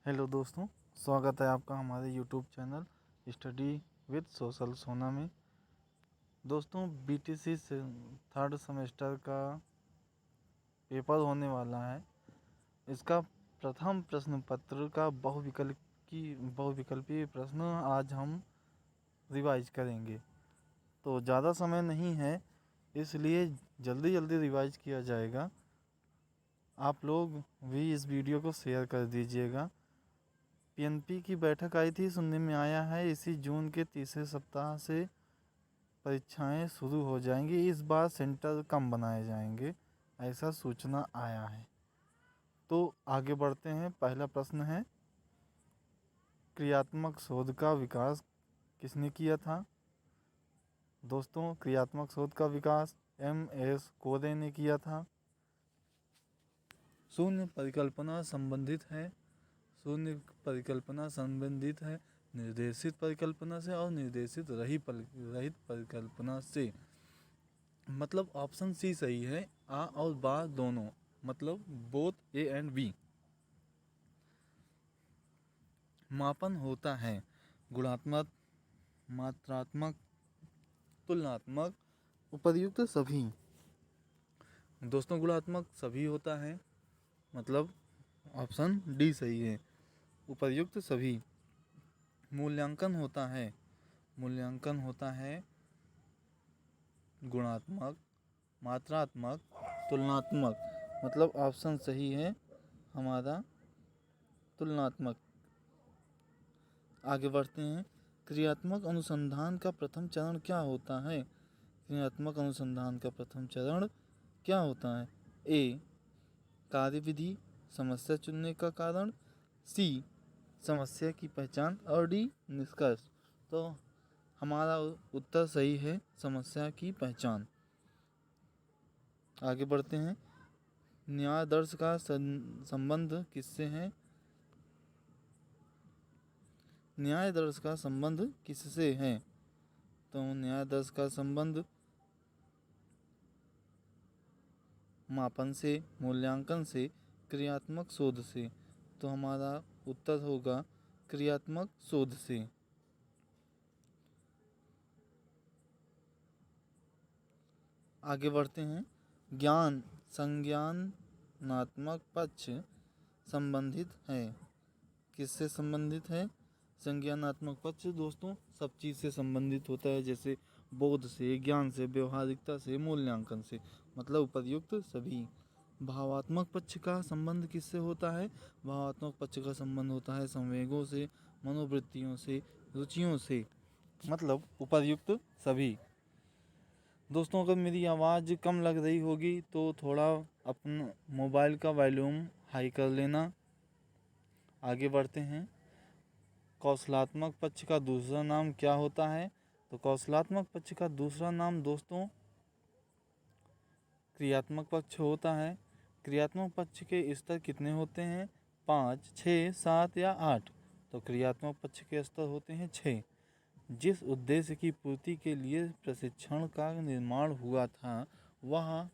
Hello दोस्तों, स्वागत है आपका हमारे YouTube channel study with social सोना में। दोस्तों, बीटीसी से थर्ड सेमेस्टर का पेपर होने वाला है। इसका प्रथम प्रश्न पत्र का बहुविकल्पीय प्रश्न आज हम रिवाइज करेंगे। तो ज़्यादा समय नहीं है, इसलिए जल्दी जल्दी रिवाइज किया जाएगा। आप लोग भी इस वीडियो को शेयर कर दीजिएगा। पीएनपी की बैठक आई थी, सुनने में आया है इसी जून के तीसरे सप्ताह से परीक्षाएं शुरू हो जाएंगी। इस बार सेंटर कम बनाए जाएंगे, ऐसा सूचना आया है। तो आगे बढ़ते हैं। पहला प्रश्न है, क्रियात्मक शोध का विकास किसने किया था? दोस्तों, क्रियात्मक शोध का विकास एम.एस. कोरे ने किया था। शून्य परिकल्पना संबंधित है निर्देशित परिकल्पना से और निर्देशित रहित परिकल्पना से। मतलब ऑप्शन सी सही है, आ और बा दोनों, मतलब बोथ ए एंड बी। मापन होता है गुणात्मक, मात्रात्मक, तुलनात्मक, उपर्युक्त सभी। दोस्तों, गुणात्मक सभी होता है, मतलब ऑप्शन डी सही है, उपर्युक्त सभी। मूल्यांकन होता है गुणात्मक, मात्रात्मक, तुलनात्मक, मतलब ऑप्शन सही है हमारा तुलनात्मक। आगे बढ़ते हैं। क्रियात्मक अनुसंधान का प्रथम चरण क्या होता है? क्रियात्मक अनुसंधान का प्रथम चरण क्या होता है? ए, कार्यविधि, समस्या चुनने का कारण, सी, समस्या की पहचान, और डी, निष्कर्ष। तो हमारा उत्तर सही है, समस्या की पहचान। आगे बढ़ते हैं। न्यायादर्श का संबंध किससे है? न्यायादर्श का संबंध किससे है? तो न्यायादर्श का संबंध मापन से, मूल्यांकन से, क्रियात्मक शोध से। तो हमारा उत्तर होगा क्रियात्मक शोध से। आगे बढ़ते हैं। ज्ञान संज्ञानात्मक पक्ष संबंधित है। किससे संबंधित है? संज्ञानात्मक पक्ष दोस्तों सब चीज़ से संबंधित होता है, जैसे बोध से, ज्ञान से, व्यवहारिकता से, मूल्यांकन से, मतलब उपर्युक्त सभी। भावात्मक पक्ष का संबंध किससे होता है? भावात्मक पक्ष का संबंध होता है संवेगों से, मनोवृत्तियों से, रुचियों से, मतलब उपर्युक्त सभी। दोस्तों, अगर मेरी आवाज़ कम लग रही होगी तो थोड़ा अपना मोबाइल का वॉल्यूम हाई कर लेना। आगे बढ़ते हैं। कौशलात्मक पक्ष का दूसरा नाम क्या होता है? तो कौशलात्मक पक्ष का दूसरा नाम दोस्तों क्रियात्मक पक्ष होता है। क्रियात्मक पक्ष के स्तर कितने होते हैं? 5, 6, 7 या 8। तो क्रियात्मक पक्ष के स्तर होते हैं 6। जिस उद्देश्य की पूर्ति के लिए प्रशिक्षण का निर्माण हुआ था, वह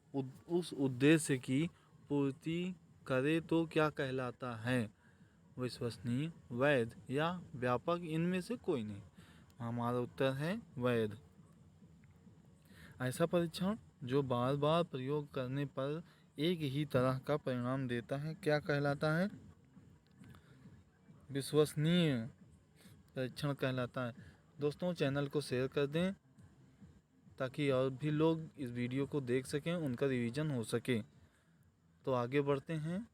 उस उद्देश्य की पूर्ति करे तो क्या कहलाता है? विश्वसनीय, वैध या व्यापक, इनमें से कोई नहीं। हमारा उत्तर है वैध। ऐसा परीक्षण जो बार बार प्रयोग करने पर एक ही तरह का परिणाम देता है क्या कहलाता है? विश्वसनीय परीक्षण कहलाता है। दोस्तों, चैनल को शेयर कर दें ताकि और भी लोग इस वीडियो को देख सकें, उनका रिवीजन हो सके। तो आगे बढ़ते हैं।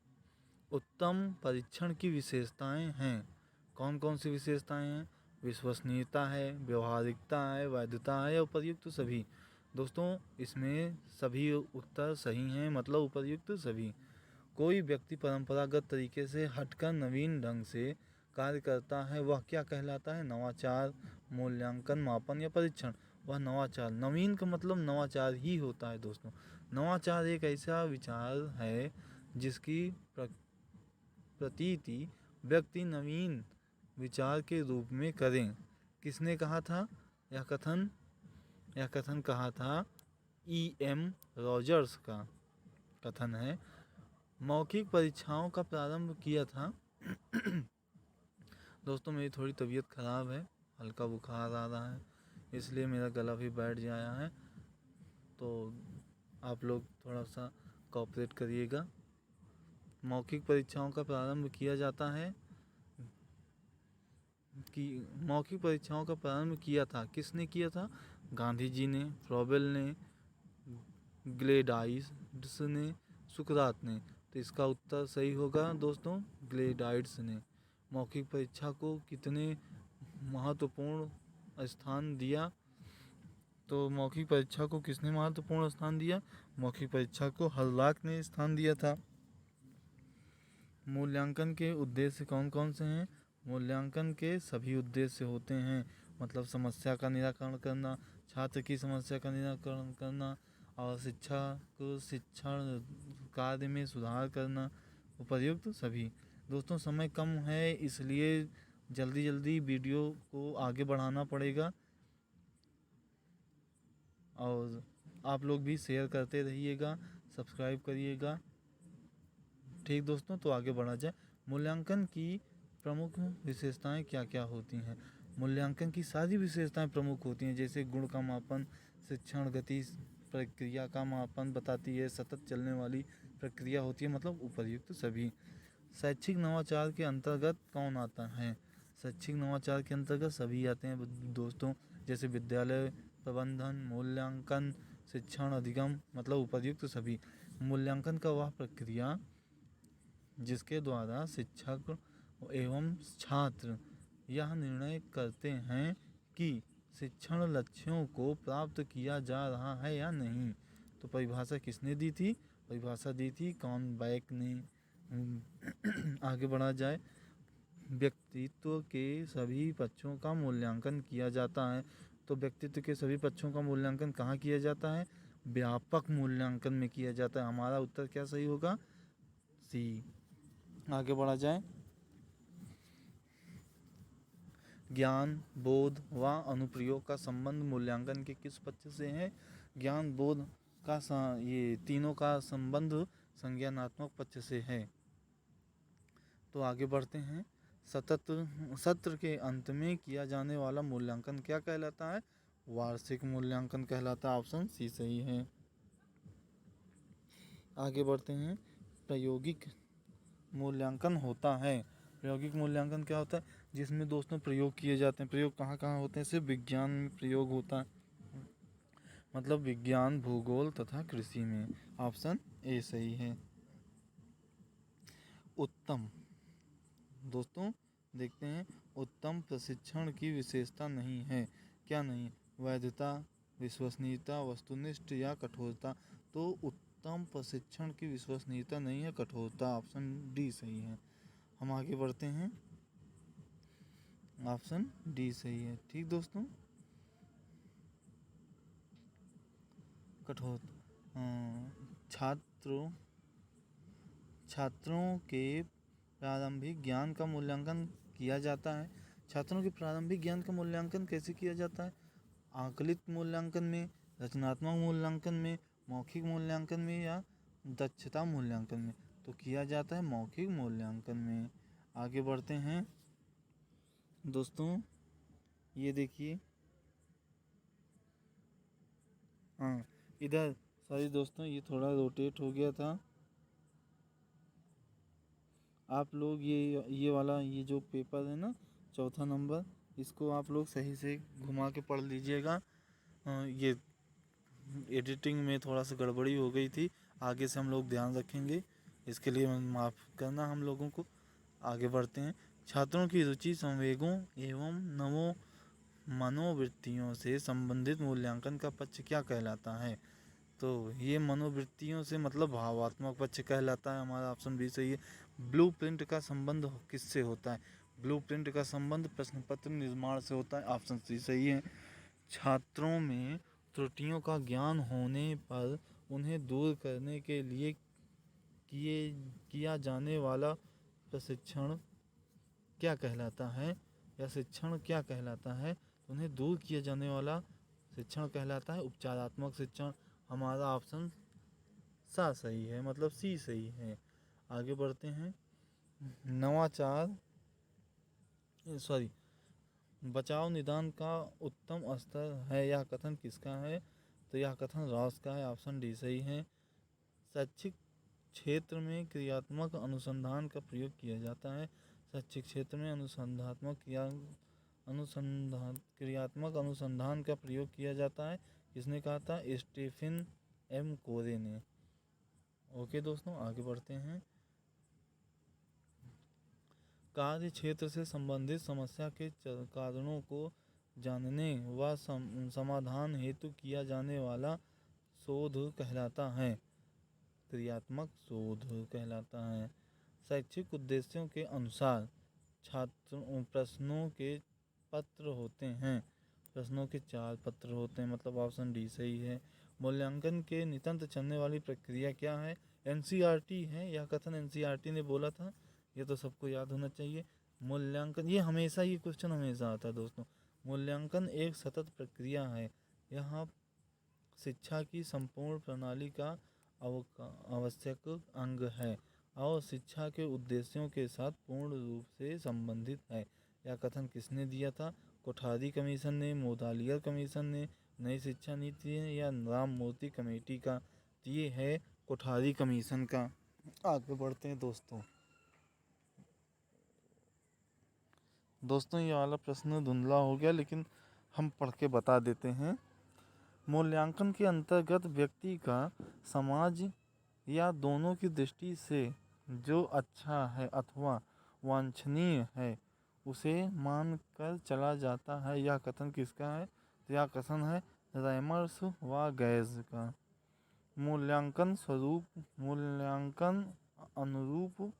उत्तम परीक्षण की विशेषताएं हैं। कौन कौन सी विशेषताएं हैं? विश्वसनीयता है, व्यवहारिकता है, वैधता है, उपर्युक्त सभी। दोस्तों, इसमें सभी उत्तर सही हैं, मतलब उपर्युक्त सभी। कोई व्यक्ति परंपरागत तरीके से हटकर नवीन ढंग से कार्य करता है, वह क्या कहलाता है? नवाचार, मूल्यांकन, मापन या परीक्षण। वह नवाचार, नवीन का मतलब नवाचार ही होता है दोस्तों। नवाचार एक ऐसा विचार है जिसकी प्रतीति व्यक्ति नवीन विचार के रूप में करें। किसने कहा था? यह कथन कहा था E.M. रॉजर्स का कथन है। मौखिक परीक्षाओं का प्रारंभ किया था दोस्तों मेरी थोड़ी तबीयत ख़राब है, हल्का बुखार आ रहा है, इसलिए मेरा गला भी बैठ गया है, तो आप लोग थोड़ा सा कोऑपरेट करिएगा। मौखिक परीक्षाओं का प्रारंभ किया जाता है कि मौखिक परीक्षाओं का प्रारंभ किया था, किसने किया था? गांधी जी ने, फ्रॉबेल ने, ग्लेडाइड्स ने, सुकरात ने। तो इसका उत्तर सही होगा दोस्तों, ग्लेडाइड्स ने। मौखिक परीक्षा को कितने महत्वपूर्ण स्थान दिया? तो मौखिक परीक्षा को किसने महत्वपूर्ण स्थान दिया? मौखिक परीक्षा को हर्लाक ने स्थान दिया था। मूल्यांकन के उद्देश्य कौन कौन से हैं? मूल्यांकन के सभी उद्देश्य होते हैं, मतलब समस्या का निराकरण करना, छात्र की समस्या का निराकरण करना और शिक्षा को शिक्षण कार्य में सुधार करना, उपर्युक्त सभी। दोस्तों समय कम है, इसलिए जल्दी जल्दी वीडियो को आगे बढ़ाना पड़ेगा और आप लोग भी शेयर करते रहिएगा, सब्सक्राइब करिएगा। ठीक दोस्तों, तो आगे बढ़ा जाए। मूल्यांकन की प्रमुख विशेषताएं क्या क्या होती हैं? मूल्यांकन की सारी विशेषताएं प्रमुख होती हैं, जैसे गुण का मापन, शिक्षण गति प्रक्रिया का मापन बताती है, सतत चलने वाली प्रक्रिया होती है, मतलब उपर्युक्त सभी। शैक्षिक नवाचार के अंतर्गत कौन आता है? शैक्षिक नवाचार के अंतर्गत सभी आते हैं दोस्तों, जैसे विद्यालय प्रबंधन, मूल्यांकन, शिक्षण अधिगम, मतलब उपर्युक्त सभी। मूल्यांकन का वह प्रक्रिया जिसके द्वारा शिक्षक एवं छात्र यह निर्णय करते हैं कि शिक्षण लक्ष्यों को प्राप्त किया जा रहा है या नहीं। तो परिभाषा किसने दी थी? परिभाषा दी थी कॉर्नबैक ने। आगे बढ़ा जाए। व्यक्तित्व के सभी पक्षों का मूल्यांकन किया जाता है। तो व्यक्तित्व के सभी पक्षों का मूल्यांकन कहाँ किया जाता है? व्यापक मूल्यांकन में किया जाता है। हमारा उत्तर क्या सही होगा? सी। आगे बढ़ा जाए। ज्ञान, बोध व अनुप्रयोग का संबंध मूल्यांकन के किस पक्ष से है? ज्ञान, बोध का ये तीनों का संबंध संज्ञानात्मक पक्ष से है। तो आगे बढ़ते हैं। सत्र के अंत में किया जाने वाला मूल्यांकन क्या कहलाता है? वार्षिक मूल्यांकन कहलाता है। ऑप्शन सी सही है। आगे बढ़ते हैं। प्रायोगिक मूल्यांकन होता है। प्रायोगिक मूल्यांकन क्या होता है? जिसमें दोस्तों प्रयोग किए जाते हैं। प्रयोग कहाँ कहाँ होते हैं? सिर्फ विज्ञान में प्रयोग होता है, मतलब विज्ञान, भूगोल तथा कृषि में। ऑप्शन ए सही है। उत्तम दोस्तों देखते हैं, उत्तम प्रशिक्षण की विशेषता नहीं है। क्या नहीं? वैधता, विश्वसनीयता, वस्तुनिष्ठ या कठोरता। तो उत्तम प्रशिक्षण की विश्वसनीयता नहीं है, कठोरता। ऑप्शन डी सही है। हम आगे बढ़ते हैं। ऑप्शन डी सही है। ठीक दोस्तों, कठोर छात्रों के प्रारंभिक ज्ञान का मूल्यांकन किया जाता है। छात्रों के प्रारंभिक ज्ञान का मूल्यांकन कैसे किया जाता है? आकलित मूल्यांकन में, रचनात्मक मूल्यांकन में, मौखिक मूल्यांकन में या दक्षता मूल्यांकन में? तो किया जाता है मौखिक मूल्यांकन में। आगे बढ़ते हैं दोस्तों, ये देखिए, हाँ इधर सॉरी दोस्तों, ये थोड़ा रोटेट हो गया था। आप लोग ये वाला ये जो पेपर है ना, चौथा नंबर, इसको आप लोग सही से घुमा के पढ़ लीजिएगा। ये एडिटिंग में थोड़ा सा गड़बड़ी हो गई थी, आगे से हम लोग ध्यान रखेंगे, इसके लिए माफ़ करना हम लोगों को। आगे बढ़ते हैं। छात्रों की रुचि, संवेगों एवं नवों मनोवृत्तियों से संबंधित मूल्यांकन का पक्ष क्या कहलाता है? तो ये मनोवृत्तियों से मतलब भावात्मक पक्ष कहलाता है। हमारा ऑप्शन बी सही है। ब्लूप्रिंट का संबंध किससे होता है? ब्लूप्रिंट का संबंध प्रश्न पत्र निर्माण से होता है। ऑप्शन सी सही है। छात्रों में त्रुटियों का ज्ञान होने पर उन्हें दूर करने के लिए किया जाने वाला प्रशिक्षण क्या कहलाता है, या शिक्षण क्या कहलाता है? उन्हें दूर किया जाने वाला शिक्षण कहलाता है उपचारात्मक शिक्षण। हमारा ऑप्शन सा सही है, मतलब सी सही है। आगे बढ़ते हैं। नवाचार सॉरी बचाव निदान का उत्तम स्तर है, यह कथन किसका है? तो यह कथन रॉस का है। ऑप्शन डी सही है। शैक्षिक क्षेत्र में क्रियात्मक अनुसंधान का प्रयोग किया जाता है। शैक्षिक क्षेत्र में क्रियात्मक अनुसंधान का प्रयोग किया जाता है। किसने कहा था? स्टीफन एम कोरे ने। ओके दोस्तों, आगे बढ़ते हैं। कार्य क्षेत्र से संबंधित समस्या के कारणों को जानने व समाधान हेतु किया जाने वाला शोध कहलाता है। क्रियात्मक शोध कहलाता है। शैक्षिक उद्देश्यों के अनुसार छात्रों प्रश्नों के पत्र होते हैं। प्रश्नों के 4 पत्र होते हैं, मतलब ऑप्शन डी सही है। मूल्यांकन के नितंत चलने वाली प्रक्रिया क्या है? एनसीईआरटी है। यह कथन एनसीईआरटी ने बोला था, ये तो सबको याद होना चाहिए। मूल्यांकन, ये हमेशा ये क्वेश्चन हमेशा आता है दोस्तों। मूल्यांकन एक सतत प्रक्रिया है। यहाँ शिक्षा की संपूर्ण प्रणाली का आवश्यक अंग है और शिक्षा के उद्देश्यों के साथ पूर्ण रूप से संबंधित है। यह कथन किसने दिया था? कोठारी कमीशन ने, मोदालियर कमीशन ने, नई शिक्षा नीति है या राममूर्ति कमेटी का? ये है कोठारी कमीशन का। आगे बढ़ते हैं दोस्तों ये वाला प्रश्न धुंधला हो गया, लेकिन हम पढ़ के बता देते हैं। मूल्यांकन के अंतर्गत व्यक्ति का समाज या दोनों की दृष्टि से जो अच्छा है अथवा वांछनीय है उसे मानकर चला जाता है। यह कथन किसका है? तो यह कथन है रैमर्स व गैज का। मूल्यांकन अनुरूप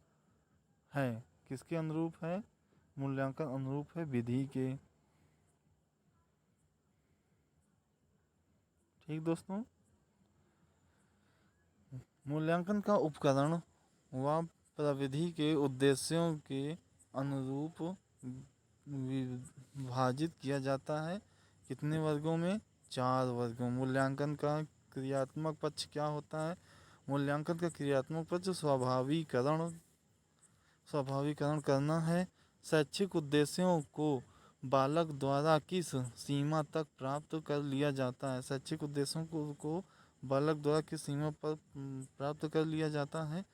है। किसके अनुरूप है? मूल्यांकन अनुरूप है विधि के। ठीक दोस्तों, मूल्यांकन का उपकरण व प्रविधि के उद्देश्यों के अनुरूप विभाजित किया जाता है। कितने वर्गों में? 4 वर्गों। मूल्यांकन का क्रियात्मक पक्ष क्या होता है? मूल्यांकन का क्रियात्मक पक्ष स्वाभाविकरण करना है। शैक्षिक उद्देश्यों को बालक द्वारा किस सीमा तक प्राप्त कर लिया जाता है? शैक्षिक उद्देश्यों को बालक द्वारा किस सीमा पर प्राप्त कर लिया जाता है,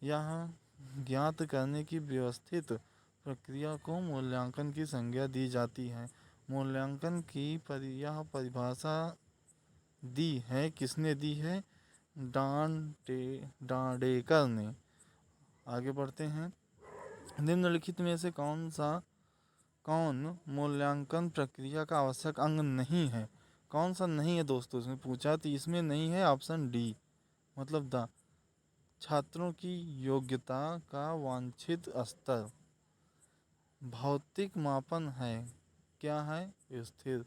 यह ज्ञात करने की व्यवस्थित प्रक्रिया को मूल्यांकन की संज्ञा दी जाती है। मूल्यांकन की यह परिभाषा दी है, किसने दी है? डांडेकर ने। आगे बढ़ते हैं। निम्नलिखित में से कौन मूल्यांकन प्रक्रिया का आवश्यक अंग नहीं है? कौन सा नहीं है दोस्तों? इसमें पूछा, तो इसमें नहीं है ऑप्शन डी, मतलब द छात्रों की योग्यता का वांछित स्तर। भौतिक मापन है। क्या है? स्थिर।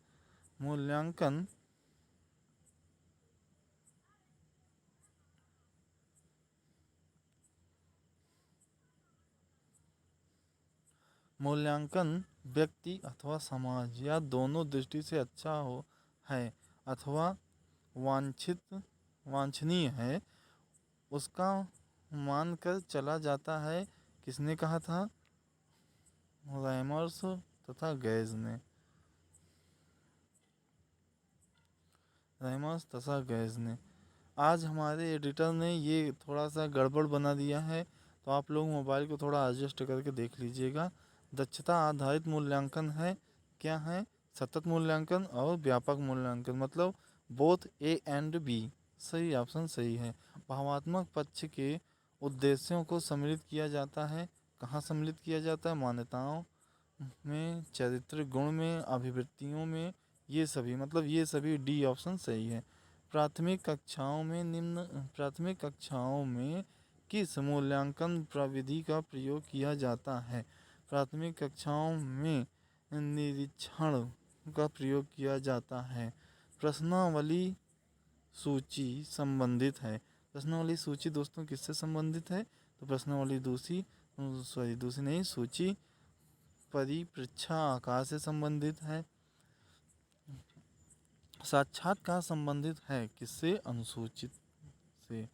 मूल्यांकन व्यक्ति अथवा समाज या दोनों दृष्टि से अच्छा है अथवा वांछनीय है, उसका मानकर चला जाता है। किसने कहा था? रैमर्स तथा गैज ने। आज हमारे एडिटर ने ये थोड़ा सा गड़बड़ बना दिया है, तो आप लोग मोबाइल को थोड़ा एडजस्ट करके देख लीजिएगा। दक्षता आधारित मूल्यांकन है। क्या है? सतत मूल्यांकन और व्यापक मूल्यांकन, मतलब बोथ ए एंड बी। सही ऑप्शन सही है। भावात्मक पक्ष के उद्देश्यों को सम्मिलित किया जाता है। कहाँ सम्मिलित किया जाता है? मान्यताओं में, चरित्र गुण में, अभिवृत्तियों में, ये सभी डी ऑप्शन सही है। प्राथमिक कक्षाओं में किस मूल्यांकन प्रविधि का प्रयोग किया जाता है? प्राथमिक कक्षाओं में निरीक्षण का प्रयोग किया जाता है। प्रश्नावली सूची संबंधित है। प्रश्नावली सूची दोस्तों किससे संबंधित है? तो प्रश्नावली दूसरी नहीं, सूची परिप्रेक्षा आकार से संबंधित है। साक्षात्कार संबंधित है किससे? अनुसूचित से।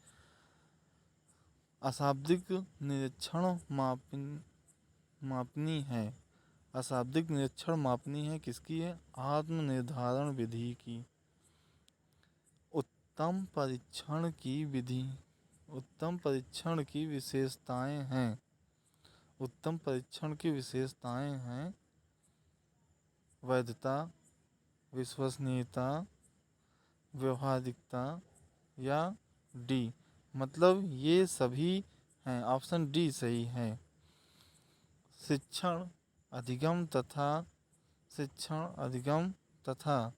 अशाब्दिक निरीक्षण मापनी है। अशाब्दिक निरीक्षण मापनी है किसकी है? आत्म निर्धारण विधि की। उत्तम परीक्षण की विधि, उत्तम परीक्षण की विशेषताएं हैं। उत्तम परीक्षण की विशेषताएं हैं वैधता, विश्वसनीयता, व्यवहारिकता या डी। मतलब ये सभी हैं, ऑप्शन डी सही है। शिक्षण अधिगम तथा शिक्षण अधिगम तथा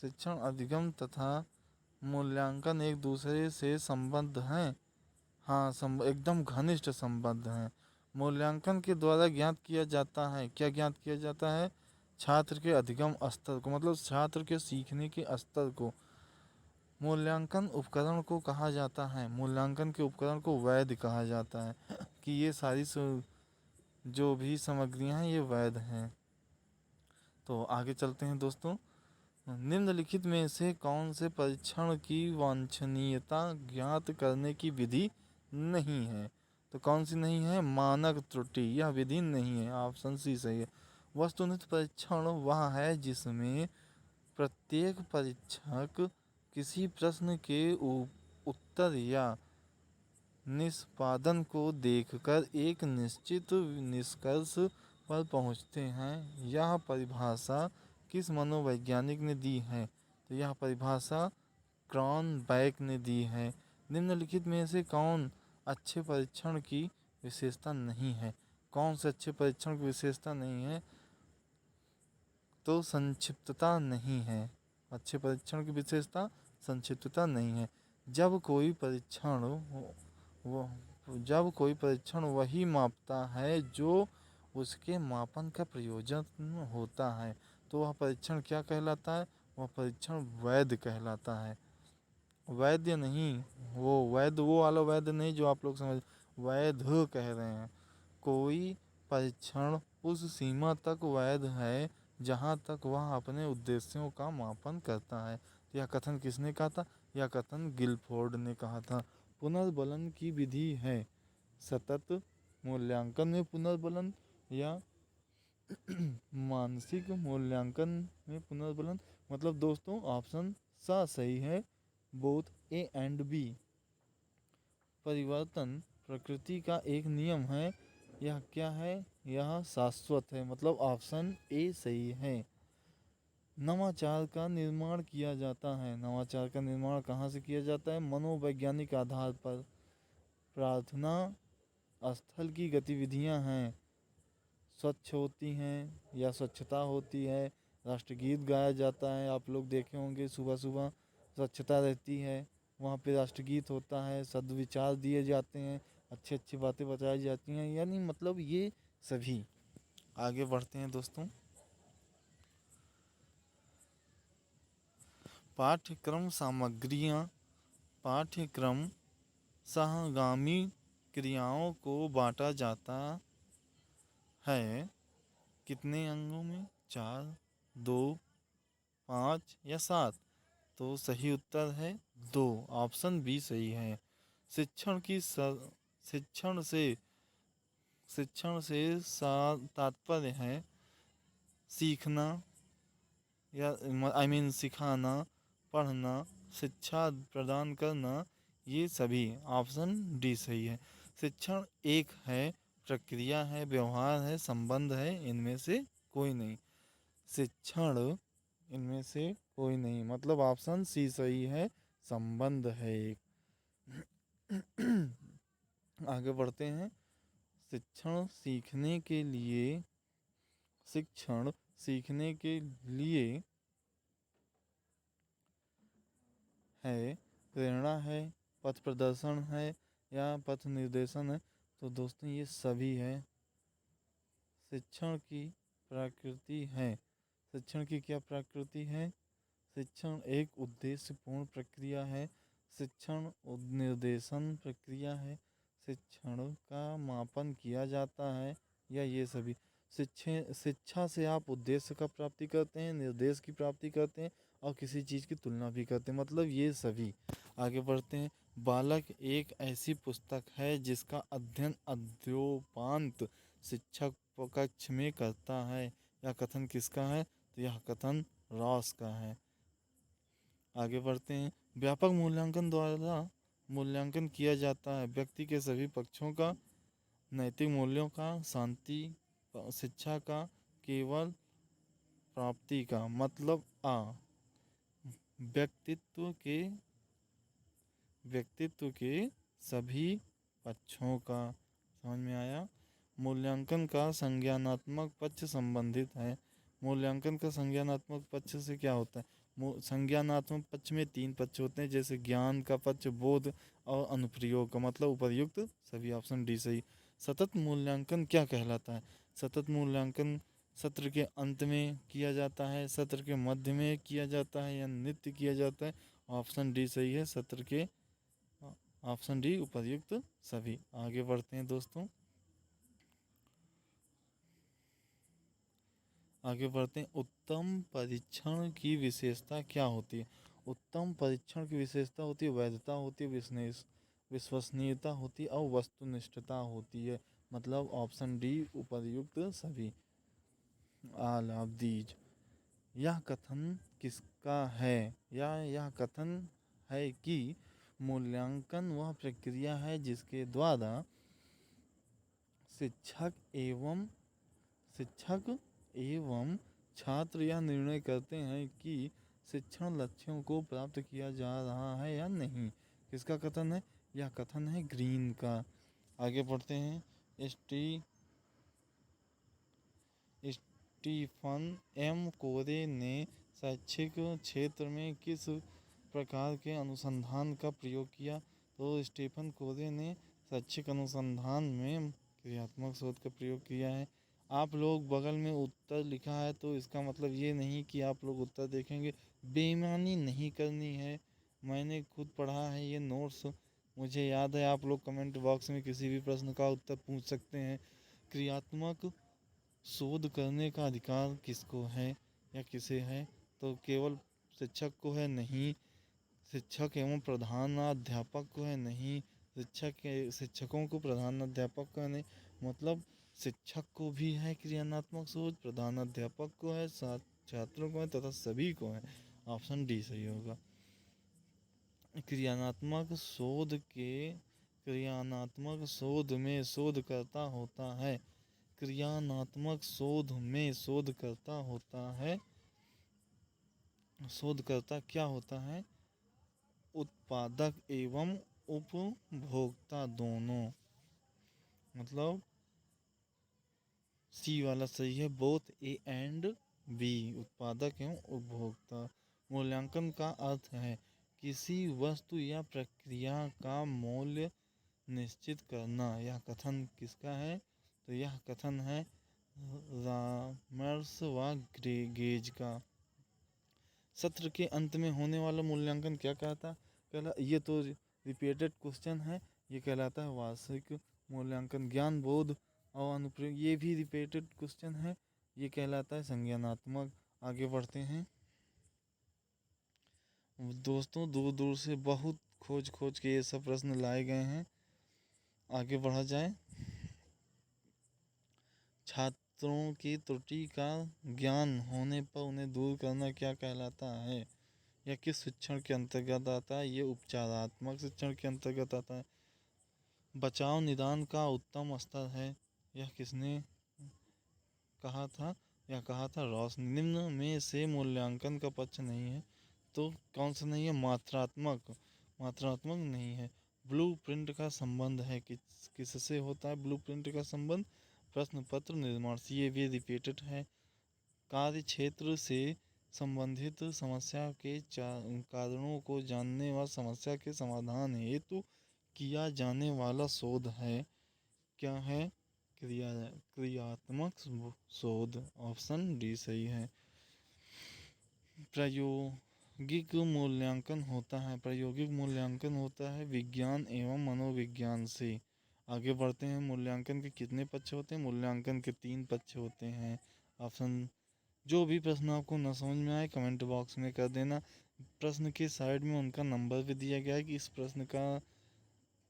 शिक्षण अधिगम तथा मूल्यांकन एक दूसरे से संबद्ध हैं। हाँ, एकदम घनिष्ठ संबद्ध हैं। मूल्यांकन के द्वारा ज्ञात किया जाता है, क्या ज्ञात किया जाता है? छात्र के अधिगम स्तर को, मतलब छात्र के सीखने के स्तर को। मूल्यांकन उपकरण को कहा जाता है, मूल्यांकन के उपकरण को वैध कहा जाता है कि ये सारी जो भी सामग्रियां हैं ये वैध हैं। तो आगे चलते हैं दोस्तों। निम्नलिखित में से कौन से परीक्षण की वांछनीयता ज्ञात करने की विधि नहीं है? तो कौन सी नहीं है? मानक त्रुटि, यह विधि नहीं है, ऑप्शन सी सही है। वस्तुनिष्ठ परीक्षण वह है जिसमें प्रत्येक परीक्षक किसी प्रश्न के उत्तर या निष्पादन को देखकर एक निश्चित निष्कर्ष पर पहुंचते हैं। यह परिभाषा किस मनोवैज्ञानिक ने दी है? तो यह परिभाषा क्रॉनबैक ने दी है। निम्नलिखित में से कौन अच्छे परीक्षण की विशेषता नहीं है? कौन से अच्छे परीक्षण की विशेषता नहीं है? तो संक्षिप्तता नहीं है। अच्छे परीक्षण की विशेषता संक्षिप्तता नहीं है। जब कोई परीक्षण वही मापता है जो उसके मापन का प्रयोजन होता है, तो वह परीक्षण क्या कहलाता है? वह परीक्षण वैध कहलाता है। वैध नहीं, वो वैध वो वाला वैध नहीं जो आप लोग समझ, वैध कह रहे हैं। कोई परीक्षण उस सीमा तक वैध है जहाँ तक वह अपने उद्देश्यों का मापन करता है। यह कथन किसने कहा था? यह कथन गिलफोर्ड ने कहा था। पुनर्बलन की विधि है सतत मूल्यांकन में पुनर्बलन या मानसिक मूल्यांकन में पुनर्बलन। मतलब दोस्तों ऑप्शन सा सही है, बोथ ए एंड बी। परिवर्तन प्रकृति का एक नियम है, यह क्या है? यह शाश्वत है, मतलब ऑप्शन ए सही है। नवाचार का निर्माण किया जाता है, नवाचार का निर्माण कहाँ से किया जाता है? मनोवैज्ञानिक आधार पर। प्रार्थना स्थल की गतिविधियां हैं, स्वच्छ होती हैं या स्वच्छता होती है। राष्ट्रगीत गाया जाता है, आप लोग देखे होंगे सुबह सुबह स्वच्छता रहती है, वहाँ पे राष्ट्रगीत होता है, सद्विचार दिए जाते हैं, अच्छी अच्छी बातें बताई जाती हैं। यानी मतलब ये सभी। आगे बढ़ते हैं दोस्तों। पाठ्यक्रम सामग्रियाँ पाठ्यक्रम सहगामी क्रियाओं को बांटा जाता है कितने अंगों में? 4, 2, 5 या 7? तो सही उत्तर है 2, ऑप्शन बी सही है। शिक्षण से तात्पर्य है सीखना या सिखाना, पढ़ना, शिक्षा प्रदान करना, ये सभी। ऑप्शन डी सही है। शिक्षण एक है, प्रक्रिया है, व्यवहार है, संबंध है, इनमें से कोई नहीं। शिक्षण इनमें से कोई नहीं, मतलब ऑप्शन सी सही है, संबंध है एक। आगे बढ़ते हैं। शिक्षण सीखने के लिए है, प्रेरणा है, पथ प्रदर्शन है या पथ निर्देशन है? तो दोस्तों ये सभी है। शिक्षण की प्रकृति है, शिक्षण की क्या प्रकृति है? शिक्षण एक उद्देश्यपूर्ण प्रक्रिया है, शिक्षण निर्देशन प्रक्रिया है, शिक्षण का मापन किया जाता है, या ये सभी। शिक्षा से आप उद्देश्य का प्राप्ति करते हैं, निर्देश की प्राप्ति करते हैं, और किसी चीज़ की तुलना भी करते हैं, मतलब ये सभी। आगे बढ़ते हैं। बालक एक ऐसी पुस्तक है जिसका अध्ययन अध्योपांत शिक्षक कक्ष में करता है। यह कथन किसका है? तो यह कथन रॉस का है। आगे बढ़ते हैं। व्यापक मूल्यांकन द्वारा मूल्यांकन किया जाता है व्यक्ति के सभी पक्षों का, नैतिक मूल्यों का, शांति, शिक्षा का, केवल प्राप्ति का। मतलब व्यक्तित्व के सभी पक्षों का। समझ में आया? मूल्यांकन का संज्ञानात्मक पक्ष संबंधित है। मूल्यांकन का संज्ञानात्मक पक्ष से क्या होता है? संज्ञानात्मक पक्ष में 3 पक्ष होते हैं, जैसे ज्ञान का पक्ष, बोध और अनुप्रयोग का, मतलब उपर्युक्त सभी। ऑप्शन डी सही। सतत मूल्यांकन क्या कहलाता है? सतत मूल्यांकन सत्र के अंत में किया जाता है, सत्र के मध्य में किया जाता है, या नित्य किया जाता है? ऑप्शन डी सही है, सत्र के। ऑप्शन डी उपर्युक्त सभी। आगे बढ़ते हैं दोस्तों। आगे बढ़ते हैं। उत्तम परीक्षण की विशेषता क्या होती है? उत्तम परीक्षण की विशेषता होती है वैधता होती है, विश्वसनीयता होती है और वस्तुनिष्ठता होती है। मतलब ऑप्शन डी उपर्युक्त सभी, ऑल ऑफ दीज। यह कथन किसका है? यह कथन है कि मूल्यांकन वह प्रक्रिया है जिसके द्वारा शिक्षक एवं छात्र यह निर्णय करते हैं कि शिक्षण लक्ष्यों को प्राप्त किया जा रहा है या नहीं। किसका कथन है? यह कथन है ग्रीन का। आगे बढ़ते हैं। स्टीफन एम कोरे ने शैक्षिक क्षेत्र में किस प्रकार के अनुसंधान का प्रयोग किया? तो स्टीफन कोरे ने शैक्षिक अनुसंधान में क्रियात्मक शोध का प्रयोग किया है। आप लोग बगल में उत्तर लिखा है, तो इसका मतलब ये नहीं कि आप लोग उत्तर देखेंगे। बेईमानी नहीं करनी है। मैंने खुद पढ़ा है ये नोट्स, मुझे याद है। आप लोग कमेंट बॉक्स में किसी भी प्रश्न का उत्तर पूछ सकते हैं। क्रियात्मक शोध करने का अधिकार किसको है या किसे है? तो केवल शिक्षक को है? नहीं। शिक्षक एवं प्रधानाध्यापक को है? नहीं। शिक्षकों को, प्रधानाध्यापक को है? नहीं। मतलब शिक्षक को भी है क्रियात्मक सोच, प्रधानाध्यापक को है, छात्रों को है तथा सभी को है। ऑप्शन डी सही होगा। क्रियात्मक शोध में शोधकर्ता होता है। क्रियात्मक शोध में शोधकर्ता होता है। शोधकर्ता क्या होता है? उत्पादक एवं उपभोक्ता दोनों। मतलब सी वाला सही है, बोथ ए एंड बी, उत्पादक एवं उपभोक्ता। मूल्यांकन का अर्थ है किसी वस्तु या प्रक्रिया का मूल्य निश्चित करना। यह कथन किसका है? तो यह कथन है रामर्स व गेज का। सत्र के अंत में होने वाला मूल्यांकन क्या कहता? ये तो रिपीटेड क्वेश्चन है। ये कहलाता है वार्षिक मूल्यांकन। ज्ञान, बोध और अनुप्रयोग, ये भी रिपीटेड क्वेश्चन है। ये कहलाता है संज्ञानात्मक। आगे बढ़ते हैं दोस्तों। दूर दूर से बहुत खोज के ये सब प्रश्न लाए गए हैं। आगे बढ़ा जाए। छात्रों की त्रुटि का ज्ञान होने पर उन्हें दूर करना क्या कहलाता है? यह किस शिक्षण के अंतर्गत आता है? ये उपचारात्मक शिक्षण के अंतर्गत आता है। बचाव निदान का उत्तम स्तर है। यह किसने कहा था? यह कहा था रॉस। निम्न में से मूल्यांकन का पक्ष नहीं है, तो कौन सा नहीं है? मात्रात्मक नहीं है। ब्लूप्रिंट का संबंध है किससे होता है? ब्लूप्रिंट का संबंध प्रश्न पत्र निर्माण से। ये भी रिपीटेड है। कार्य क्षेत्र से संबंधित समस्या के कारणों को जानने व समस्या के समाधान हेतु किया जाने वाला शोध है। क्या है? क्रियात्मक शोध। ऑप्शन डी सही है। प्रायोगिक मूल्यांकन होता है विज्ञान एवं मनोविज्ञान से। आगे बढ़ते हैं। मूल्यांकन के कितने पक्ष होते हैं? मूल्यांकन के 3 पक्ष होते हैं। ऑप्शन जो भी प्रश्न आपको न समझ में आए कमेंट बॉक्स में कर देना। प्रश्न के साइड में उनका नंबर भी दिया गया है कि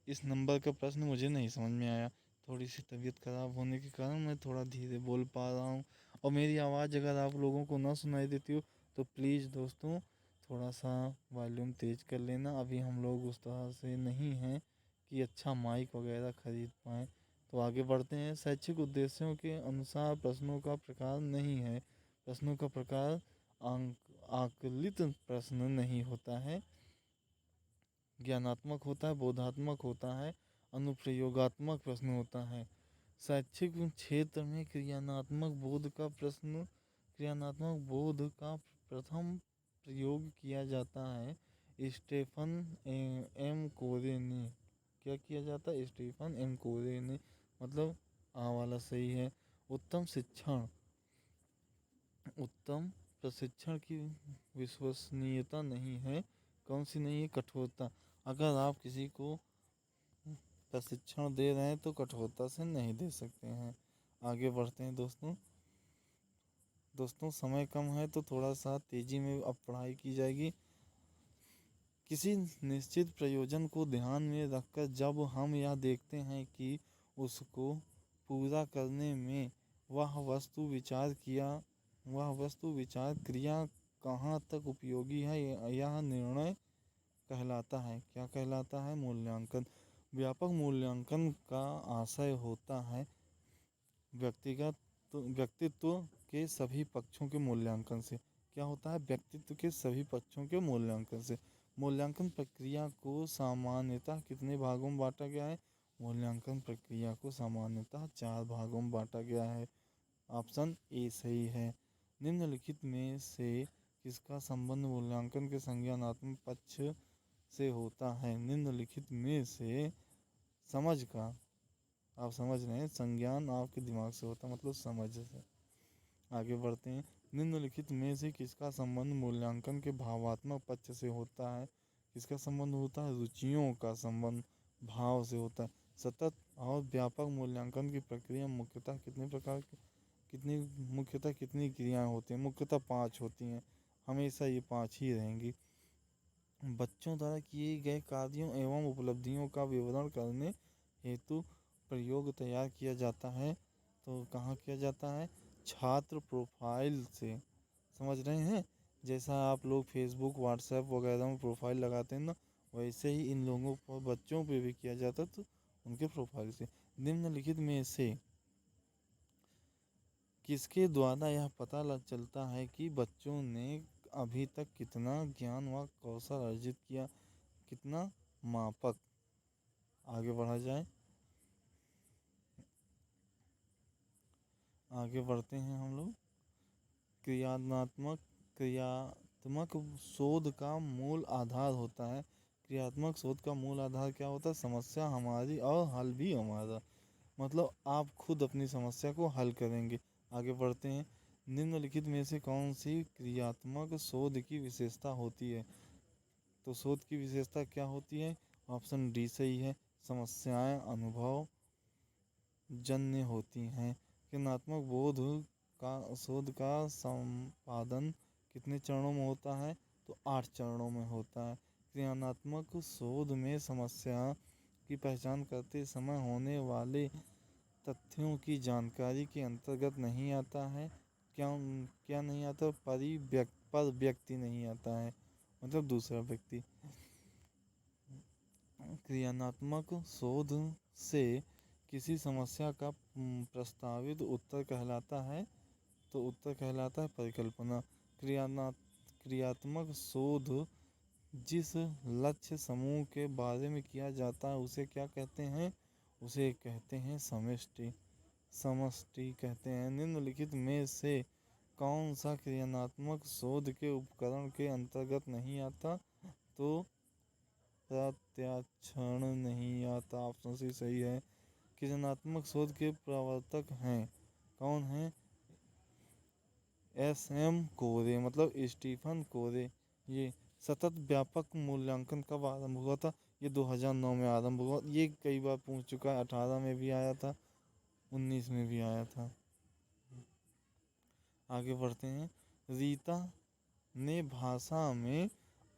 इस नंबर का प्रश्न मुझे नहीं समझ में आया। थोड़ी सी तबीयत ख़राब होने के कारण मैं थोड़ा धीरे बोल पा रहा हूँ, और मेरी आवाज़ अगर आप लोगों को ना सुनाई देती हो तो प्लीज़ दोस्तों थोड़ा सा वॉल्यूम तेज़ कर लेना। अभी हम लोग उस तरह से नहीं हैं कि अच्छा माइक वगैरह ख़रीद पाएँ। तो आगे बढ़ते हैं। शैक्षिक उद्देश्यों के अनुसार प्रश्नों का प्रकार नहीं है। प्रश्नों का प्रकार आकलित प्रश्न नहीं होता है, ज्ञानात्मक होता है, बोधात्मक होता है, अनुप्रयोगात्मक प्रश्न होता है। शैक्षिक क्षेत्र में क्रियानात्मक बोध का प्रथम प्रयोग किया जाता है। स्टेफन एम कोरे ने क्या किया जाता है? स्टीफन एम कोरे ने, मतलब आ वाला सही है। उत्तम प्रशिक्षण की विश्वसनीयता नहीं है। कौन सी नहीं है? कठोरता। अगर आप किसी को प्रशिक्षण दे रहे हैं तो कठोरता से नहीं दे सकते हैं। आगे बढ़ते हैं दोस्तों समय कम है तो थोड़ा सा तेजी में अब पढ़ाई की जाएगी। किसी निश्चित प्रयोजन को ध्यान में रखकर जब हम यह देखते हैं कि उसको पूरा करने में वह वस्तु विचार क्रिया कहाँ तक उपयोगी है, यह निर्णय कहलाता है। क्या कहलाता है? मूल्यांकन। व्यापक मूल्यांकन का आशय होता है व्यक्तित्व के सभी पक्षों के मूल्यांकन से। क्या होता है? व्यक्तित्व के सभी पक्षों के मूल्यांकन से। मूल्यांकन प्रक्रिया को सामान्यतः कितने भागों में बांटा गया है? मूल्यांकन प्रक्रिया को सामान्यतः 4 भागों में बांटा गया है। ऑप्शन ए सही है। निम्नलिखित में से किसका संबंध मूल्यांकन के संज्ञानात्मक पक्ष से होता है? निम्नलिखित में से समझ का, आप समझ रहे हैं, संज्ञान आपके दिमाग से होता है, मतलब समझ से। आगे बढ़ते हैं। निम्नलिखित में से किसका संबंध मूल्यांकन के भावात्मक पक्ष से होता है? किसका संबंध होता है? रुचियों का संबंध भाव से होता है। सतत और व्यापक मूल्यांकन की प्रक्रिया मुख्यतः कितनी क्रियाएं होती हैं? मुख्यतः 5 होती हैं। हमेशा ये 5 ही रहेंगी। बच्चों द्वारा किए गए कार्यों एवं उपलब्धियों का विवरण करने हेतु प्रयोग तैयार किया जाता है। तो कहाँ किया जाता है? छात्र प्रोफाइल से। समझ रहे हैं? जैसा आप लोग फेसबुक व्हाट्सएप वगैरह में प्रोफाइल लगाते हैं ना, वैसे ही इन लोगों पर बच्चों पे भी किया जाता, तो उनके प्रोफाइल से। निम्नलिखित में से किसके द्वारा यह पता चलता है कि बच्चों ने अभी तक कितना ज्ञान व कौशल अर्जित किया? कितना मापक। आगे बढ़ा जाए। आगे बढ़ते हैं हम लोग। क्रियात्मक शोध का मूल आधार होता है। क्रियात्मक शोध का मूल आधार क्या होता है? समस्या हमारी और हल भी हमारा, मतलब आप खुद अपनी समस्या को हल करेंगे। आगे बढ़ते हैं। निम्नलिखित में से कौन सी क्रियात्मक शोध की विशेषता होती है? तो शोध की विशेषता क्या होती है? ऑप्शन डी सही है। समस्याएं अनुभव जन्य होती हैं। क्रियात्मक शोध का संपादन कितने चरणों में होता है? तो 8 चरणों में होता है। क्रियात्मक शोध में समस्या की पहचान करते समय होने वाले तथ्यों की जानकारी के अंतर्गत नहीं आता है। क्या नहीं आता? पर व्यक्ति नहीं आता है, मतलब दूसरा व्यक्ति। क्रियात्मक शोध से किसी समस्या का प्रस्तावित उत्तर कहलाता है, तो उत्तर कहलाता है परिकल्पना। क्रियात्मक शोध जिस लक्ष्य समूह के बारे में किया जाता है उसे क्या कहते हैं? उसे कहते हैं समष्टि कहते हैं। निम्नलिखित में से कौन सा क्रियात्मक शोध के उपकरण के अंतर्गत नहीं आता? तो प्रत्याक्षण नहीं आता। ऑप्शन सी सही है। क्रियात्मक शोध के प्रवर्तक हैं, कौन है? एस.एम. कोरे, मतलब स्टीफन कोरे। ये सतत व्यापक मूल्यांकन कब आरंभ हुआ था? ये 2009 में आरंभ हुआ। ये कई बार पूछ चुका है, 18 में भी आया था, 19 में भी आया था। आगे बढ़ते हैं। रीता ने भाषा में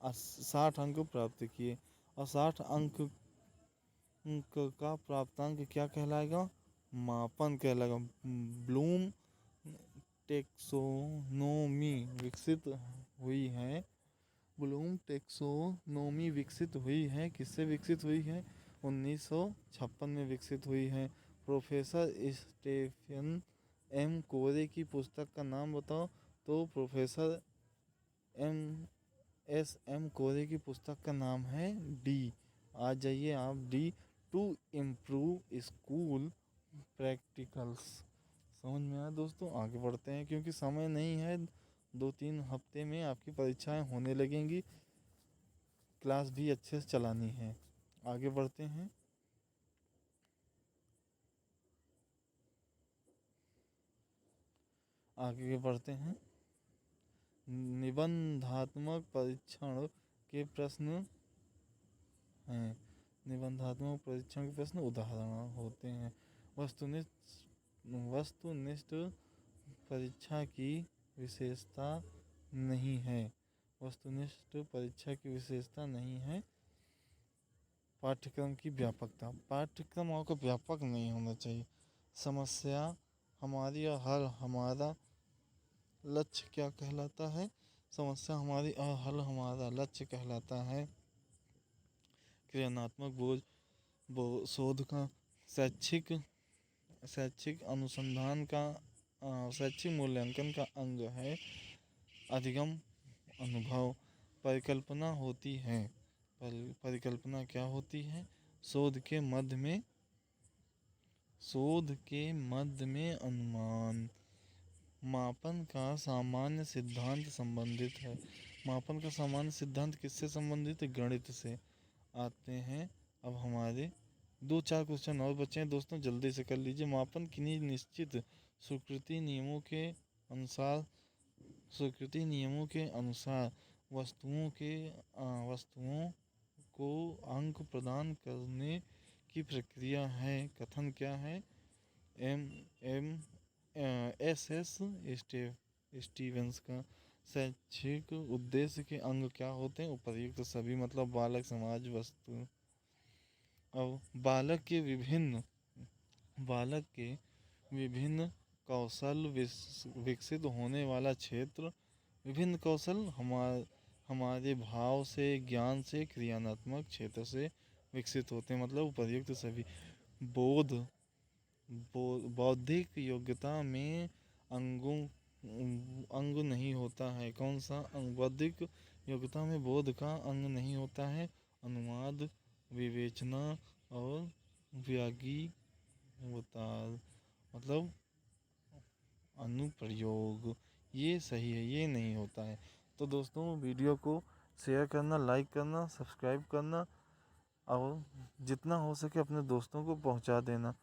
60 अंक प्राप्त किए और 60 अंक का प्राप्तांक क्या कहलाएगा? मापन कहलाएगा। ब्लूम टेक्सोनोमी विकसित हुई है। ब्लूम टेक्सोनोमी विकसित हुई है। किससे विकसित हुई है? 1956 में विकसित हुई है। प्रोफेसर स्टेफन एम कोरे की पुस्तक का नाम बताओ। तो प्रोफेसर एम कोरे की पुस्तक का नाम है डी। आ जाइए आप, D to improve school practicals. समझ में आया दोस्तों? आगे बढ़ते हैं, क्योंकि समय नहीं है, 2-3 हफ्ते में आपकी परीक्षाएं होने लगेंगी, क्लास भी अच्छे से चलानी है। आगे बढ़ते हैं। आगे बढ़ते हैं। निबंधात्मक परीक्षण के प्रश्न हैं। निबंधात्मक परीक्षण के प्रश्न उदाहरण होते हैं। वस्तुनिष्ठ परीक्षा की विशेषता नहीं है। वस्तुनिष्ठ परीक्षा की विशेषता नहीं है। पाठ्यक्रम की व्यापकता। पाठ्यक्रम आपका व्यापक नहीं होना चाहिए। समस्या हमारी और हल हमारा लक्ष्य क्या कहलाता है? समस्या हमारी और हल हमारा लक्ष्य कहलाता है। क्रियात्मक बोध शोध का शैक्षिक अनुसंधान का शैक्षिक मूल्यांकन का अंग है। अधिगम अनुभव परिकल्पना होती है। परिकल्पना क्या होती है? शोध के मध्य में अनुमान। मापन का सामान्य सिद्धांत संबंधित है। मापन का सामान्य सिद्धांत किससे संबंधित है? गणित से। आते हैं अब हमारे 2-4 क्वेश्चन और बचे हैं दोस्तों, जल्दी से कर लीजिए। मापन किन्हीं निश्चित स्वीकृति नियमों के अनुसार वस्तुओं को अंक प्रदान करने की प्रक्रिया है। कथन क्या है? एस स्टीवेंस का। शैक्षिक उद्देश्य के अंग क्या होते हैं? उपर्युक्त सभी, मतलब बालक, समाज, वस्तु। अब बालक के विभिन्न कौशल विकसित होने वाला क्षेत्र। विभिन्न कौशल हमारे भाव से, ज्ञान से, क्रियात्मक क्षेत्र से विकसित होते हैं, मतलब उपर्युक्त सभी। बौद्धिक योग्यता में अंग नहीं होता है। कौन सा अंग? बौद्धिक योग्यता में बोध का अंग नहीं होता है। अनुवाद, विवेचना और व्यागिवतार, मतलब अनुप्रयोग, ये सही है, ये नहीं होता है। तो दोस्तों वीडियो को शेयर करना, लाइक करना, सब्सक्राइब करना और जितना हो सके अपने दोस्तों को पहुंचा देना।